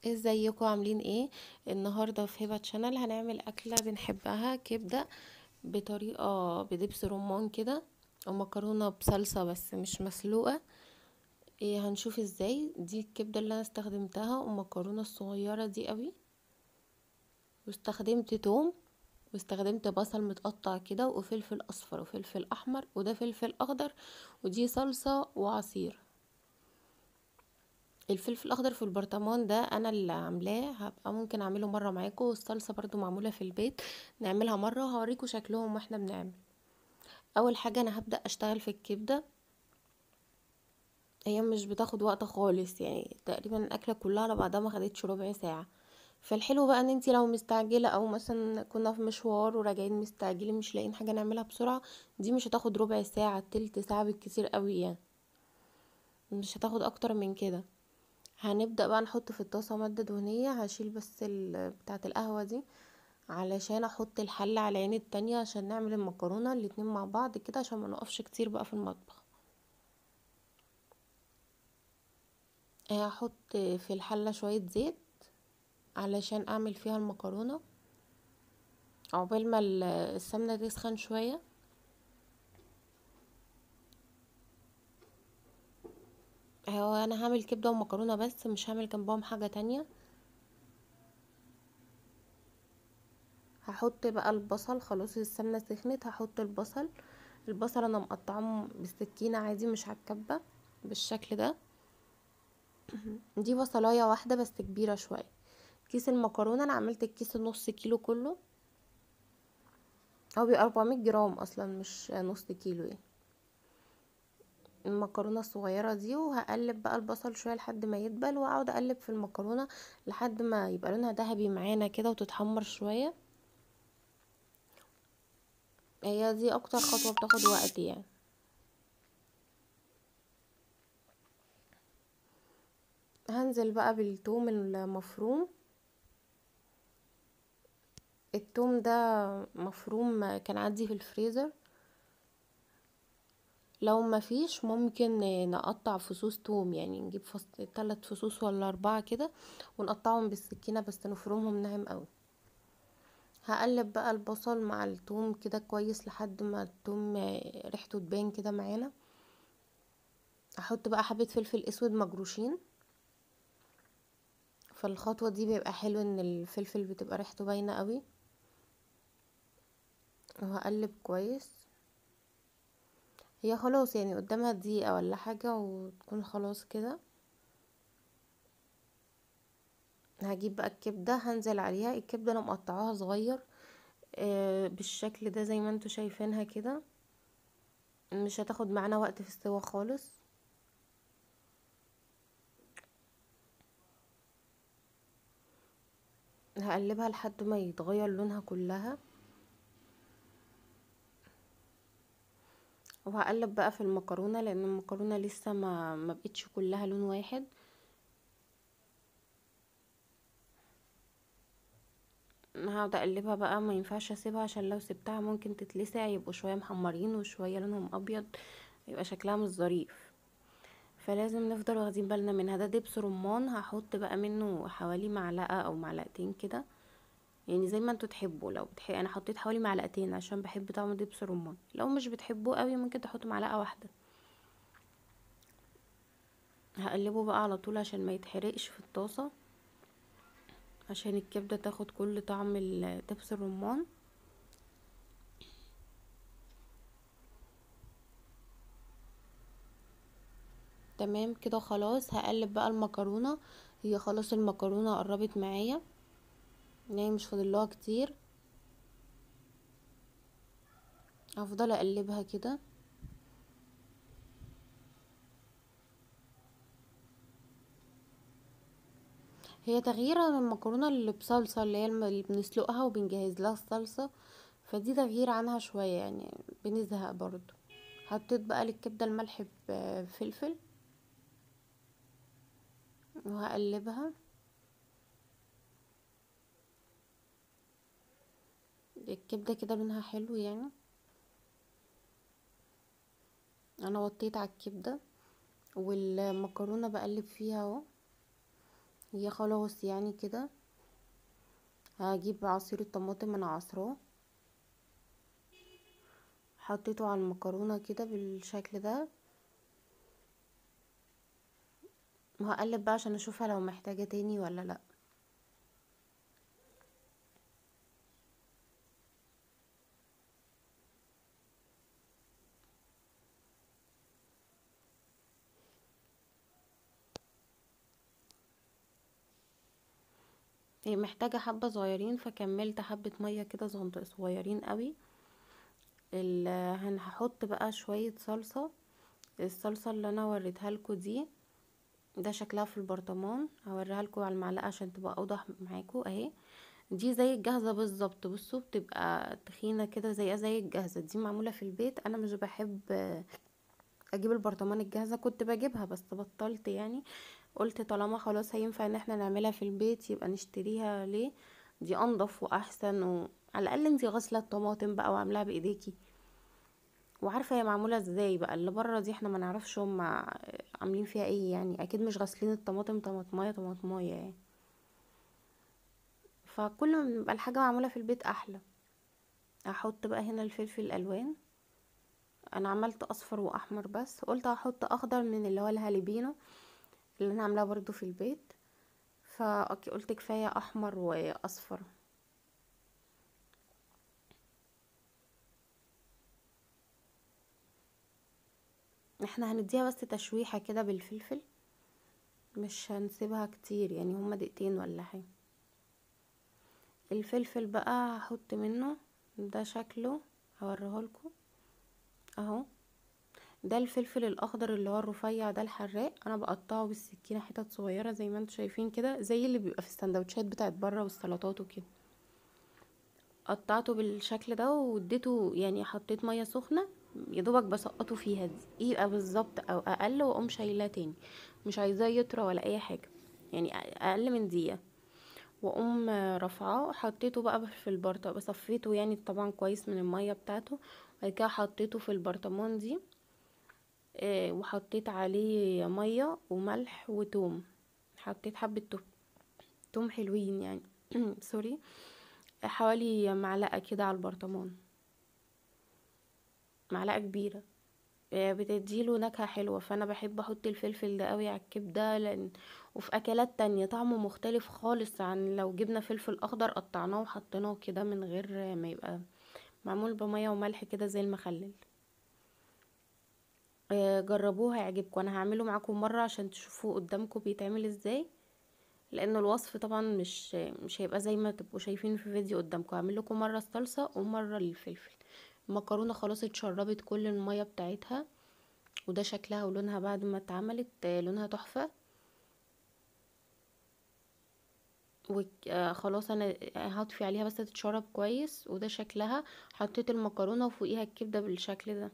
ازيكم عاملين ايه؟ النهارده في هبة شانل هنعمل اكله بنحبها، كبده بطريقه بدبس رمان كده، ومكرونه بصلصه بس مش مسلوقه. ايه، هنشوف ازاي. دي الكبده اللي انا استخدمتها، ومكرونه الصغيره دي قوي، واستخدمت توم، واستخدمت بصل متقطع كده، وفلفل اصفر وفلفل احمر، وده فلفل اخضر، ودي صلصه وعصير. الفلفل الاخضر في البرطمان ده انا اللي عاملاه، هبقى ممكن اعمله مره معاكم، والصلصه برضو معموله في البيت، نعملها مره وهوريكم شكلهم واحنا بنعمل. اول حاجه انا هبدا اشتغل في الكبده. هي مش بتاخد وقت خالص، يعني تقريبا الاكله كلها على بعضها ما خدتش ربع ساعه. فالحلو بقى ان انتي لو مستعجله، او مثلا كنا في مشوار وراجعين مستعجلين مش لاقيين حاجه نعملها بسرعه، دي مش هتاخد ربع ساعه، تلت ساعه بالكتير قوي يعني، مش هتاخد اكتر من كده. هنبدأ بقى نحط في الطاسة مادة دهنية. هشيل بس بتاعة القهوة دي علشان احط الحلة على العين التانية، عشان نعمل المكرونة الاتنين مع بعض كده، عشان ما نقفش كتير بقى في المطبخ. هحط في الحلة شوية زيت علشان اعمل فيها المكرونة، عقبال ما السمنة تسخن شوية. هو انا هعمل كبدة ومكرونة بس، مش هعمل جنبهم حاجة تانية. هحط بقى البصل، خلاص السمنة سخنت، هحط البصل. البصل انا مقطعه بالسكينة عادي، مش هتكبة بالشكل ده. دي بصلاية واحدة بس كبيرة شوية. كيس المكرونة انا عملت الكيس النص كيلو كله، هو بيبقى 400 جرام اصلا، مش نص كيلو يعني. المكرونة الصغيرة دي، وهقلب بقى البصل شوية لحد ما يدبل، واقعد اقلب في المكرونة لحد ما يبقى لونها ذهبي معانا كده وتتحمر شوية. هي دي اكتر خطوة بتاخد وقت يعني. هنزل بقى بالثوم المفروم. الثوم ده مفروم كان عندي في الفريزر، لو ما فيش ممكن نقطع فصوص توم، يعني نجيب 3 فصوص ولا 4 كده، ونقطعهم بالسكينة بس نفرمهم ناعم قوي. هقلب بقى البصل مع التوم كده كويس لحد ما التوم ريحته تبان كده معانا. احط بقى حبة فلفل اسود مجروشين. فالخطوة دي بيبقى حلو ان الفلفل بتبقى ريحته باينة قوي. وهقلب كويس. هي خلاص يعني قدامها دقيقة ولا حاجة وتكون خلاص كده. هجيب بقى الكبدة، هنزل عليها. الكبدة انا مقطعاها صغير بالشكل ده زي ما انتوا شايفينها كده، مش هتاخد معانا وقت في السوا خالص. هقلبها لحد ما يتغير لونها كلها. وهقلب بقى في المكرونة، لان المكرونة لسه ما بقتش كلها لون واحد. هقعد اقلبها بقى، ما ينفعش اسيبها عشان لو سبتها ممكن تتلسع، يبقوا شوية محمرين وشوية لونهم ابيض، يبقى شكلها مش ظريف. فلازم نفضل واخدين بالنا منها. ده دبس رمان، هحط بقى منه حوالي معلقة او معلقتين كده، يعني زي ما انتوا تحبوا. لو بتحب، انا حطيت حوالي معلقتين عشان بحب طعم دبس الرمان. لو مش بتحبوه قوي ممكن تحطوا معلقة واحدة. هقلبه بقى على طول عشان ما يتحرقش في الطاسة، عشان الكبدة تاخد كل طعم دبس الرمان. تمام كده خلاص. هقلب بقى المكرونة. هي خلاص المكرونة قربت معايا، يعني مش فاضلها كتير. هفضل اقلبها كده. هي تغيير عن المكرونة اللي بصلصة، اللي هي اللي بنسلقها وبنجهز لها الصلصة، فدي تغيير عنها شوية يعني، بنزهق برضو. حطيت بقى للكبدة الملح بفلفل، وهقلبها. الكبدة كده لونها حلو يعني. انا وطيت على الكبدة والمكرونة بقلب فيها اهو. هي خلاص يعني كده. هجيب عصير الطماطم من عصره، حطيته على المكرونة كده بالشكل ده، وهقلب بقى عشان اشوفها لو محتاجة تاني ولا لا. هي محتاجة حبة صغيرين فكملت حبة مية كده صغيرين قوي. هنحط بقى شوية صلصة. الصلصة اللي انا وريتها لكم دي، ده شكلها في البرطمان، هوريها لكم على المعلقة عشان تبقى اوضح معاكم اهي. دي زي الجاهزة بالظبط، بصوا بتبقى تخينة كده زي الجاهزة، دي معمولة في البيت. انا مش بحب اجيب البرطمان الجاهزة، كنت بجيبها بس بطلت يعني. قلت طالما خلاص هينفع ان احنا نعملها في البيت يبقى نشتريها ليه، دي انضف واحسن، وعلى الاقل انتي غاسله الطماطم بقى وعاملاها بايديكي وعارفه هي معموله ازاي. بقى اللي بره دي احنا ما نعرفش هم عاملين فيها ايه، يعني اكيد مش غاسلين الطماطم طماطمايه طماطمايه يعني. فكل ما بيبقى الحاجه معموله في البيت احلى. هحط بقى هنا الفلفل الالوان. انا عملت اصفر واحمر، بس قلت هحط اخضر من اللي هو الهاليبينو اللي انا عاملاه برضو في البيت، فقلت كفايه احمر واصفر. احنا هنديها بس تشويحة كده بالفلفل، مش هنسيبها كتير يعني، هما دقيقتين ولا حاجة. الفلفل بقى هحط منه، ده شكله هوريهولكوا اهو. ده الفلفل الاخضر اللي هو الرفيع ده الحراق، انا بقطعه بالسكينة حتت صغيرة زي ما انتوا شايفين كده، زي اللي بيبقى في السندوتشات بتاعت بره والسلطات وكده. قطعته بالشكل ده واديته يعني، حطيت مية سخنة يا دوبك بسقطه فيها دقيقة بالظبط او اقل، واقوم شايلاه تاني، مش عايزاه يطرى ولا اي حاجة، يعني اقل من دقيقة. واقوم رافعاه، حطيته بقى في البرطمان، صفيته يعني طبعا كويس من المية بتاعته. بعد كده حطيته في البرطمان دي، وحطيت عليه مية وملح وتوم. حطيت حبة توم حلوين يعني سوري، حوالي معلقة كده على البرطمان، معلقة كبيرة. بتديله نكهة حلوة، فانا بحب احط الفلفل ده قوي على الكبدة، لان وفي اكلات تانية طعمه مختلف خالص عن لو جبنا فلفل اخضر قطعناه وحطيناه كده من غير ما يبقى معمول بمية وملح كده زي المخلل. جربوه هيعجبكم، انا هعمله معاكم مرة عشان تشوفوه قدامكم بيتعمل ازاي، لان الوصف طبعا مش هيبقى زي ما تبقوا شايفين في فيديو قدامكم. هعمل لكم مرة الصلصة ومرة الفلفل. المكرونة خلاص اتشربت كل المية بتاعتها، وده شكلها ولونها بعد ما اتعملت، لونها تحفة. وخلاص انا هطفي عليها بس تتشرب كويس، وده شكلها. حطيت المكرونة وفوقيها الكبدة بالشكل ده.